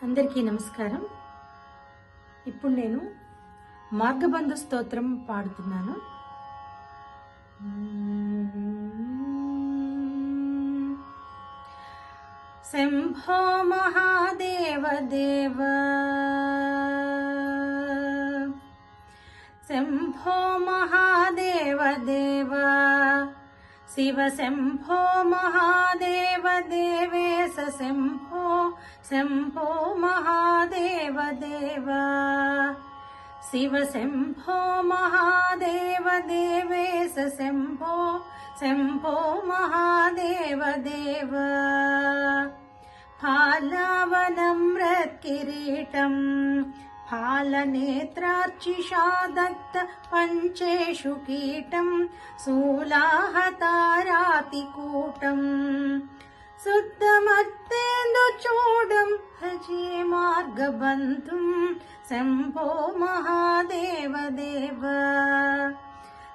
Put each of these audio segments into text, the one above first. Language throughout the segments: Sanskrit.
అందరికీ నమస్కారం. ఇప్పుడు నేను మార్గబంధు స్తోత్రం పాడుతున్నాను. శంభో మహాదేవ దేవ, శంభో మహాదేవ దేవ, శివ శంభో మహాదేవ దేవేశ శంభో శంభో మహాదేవ దేవ, శివ శంభో మహాదేవ దేవేశ శంభో శంభో మహాదేవ దేవ. फालावनम्रत्किरीटं फालनेत्रार्चिषा दत्त पञ्चेषु कीटं शूलाहतारातिकूटं शुद्धमत्तेन्दुचूडं भजे मार्गबन्धुं शम्भो महादेव देव,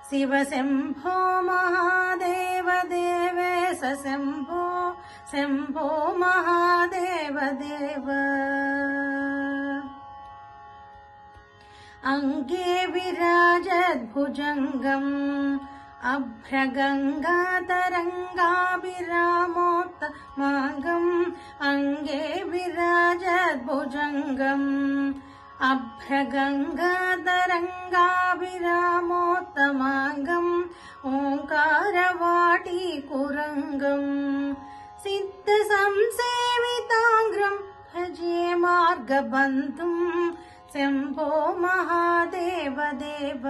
शिव शम्भो महादेव देवेश शम्भो शम्भो महादेव देव. अंगे विराजद्भुजङ्गम् अभ्रगङ्गातरङ्गाभिरामोत्तमाङ्गम्, अंगे विराजद्भुजङ्गम् अभ्रगङ्गातरङ्गाभिरामोत्तमाङ्गम्, ओङ्कारवाटीकुरङ्गम् सिद्ध संसेवितांग्रं भजे मार्गबन्धुं शम्भो महादेव देव,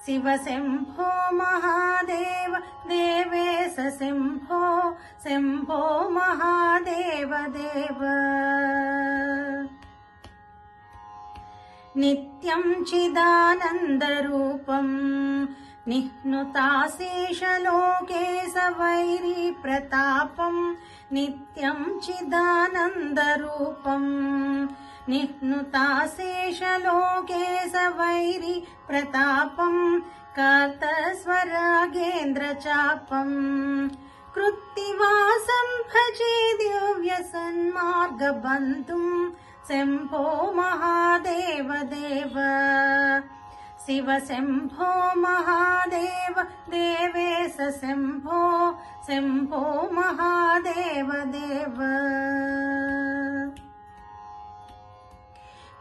शिव शम्भो महादेव देवेश शम्भो शम्भो महादेव देव. नित्यं चिदानन्दरूपं निह्नुताशेषलोके सवैरी प्रतापं, नित्यं चिदानन्दरूपं निह्नुताशेषलोके सवैरी प्रतापं, कर्तस्वरागेन्द्रचापं कृत्तिवासं भजे दिव्यसन्मार्गबन्धुं शम्भो महादेव देव, शिव शम्भो महादेव देवेश शम्भो शम्भो महादेव देव.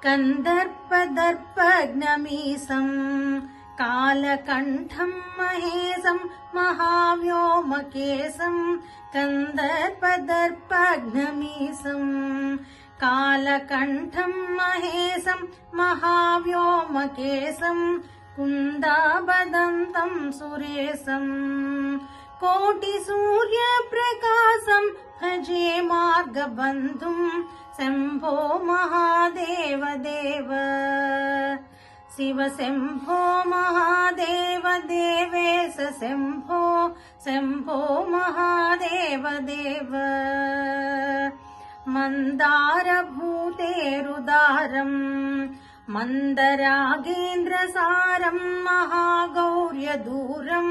कन्दर्पदर्पघ्नमीशं कालकण्ठं महेशं महाव्योमकेशं, कन्दर्पदर्पघ्नमीशं कालकण्ठं महेशं महाव्योमकेशं, कुन्दाबदन्तं सुरेशं कोटिसूर्यप्रकाशं भजे मार्गबन्धुं शम्भो महादेव देव, शिव शम्भो महादेव देवेश शम्भो शम्भो महादेव देव. मन्दारभूतेरुदारम् मन्दरागेन्द्रसारं महागौर्यदूरं,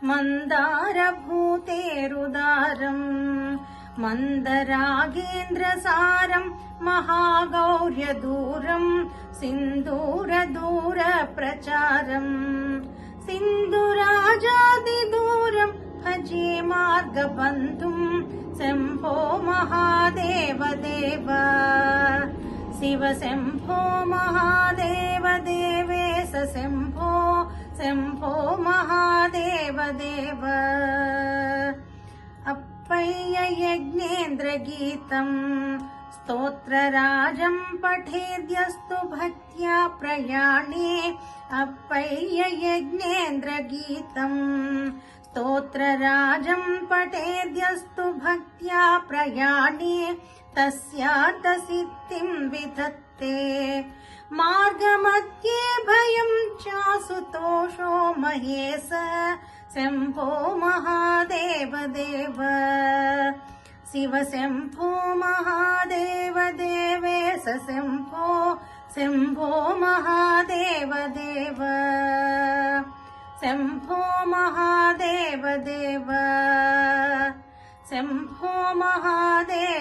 मन्दारभूतेरुदारं मन्दरागेन्द्रसारं महागौर्यदूरं, सिन्दूरदूरप्रचारं सिन्धुराजादिदूरं भजे मार्गबन्धुं शम्भो महादेव देव, शिव शम्भो महादेव देवेश शम्भो शम्भो महादेव देव. अप्पय्य यज्ञेन्द्रगीतं स्तोत्रराजं पठेद्यस्तु भक्त्या प्रयाणे, अप्पय्य यज्ञेन्द्रगीतं स्तोत्रराजं पठेद्यस्तु भक्त्या प्रयाणे, तस्यार्थसिद्धिं विधत्ते मार्गमध्ये भयं चासुतोषो महेश शम्भो महादेव देव, शिव शम्भो महादेव देवेश शम्भो शम्भो महादेव देव, शम्भो महादेव देव, शम्भो महादेव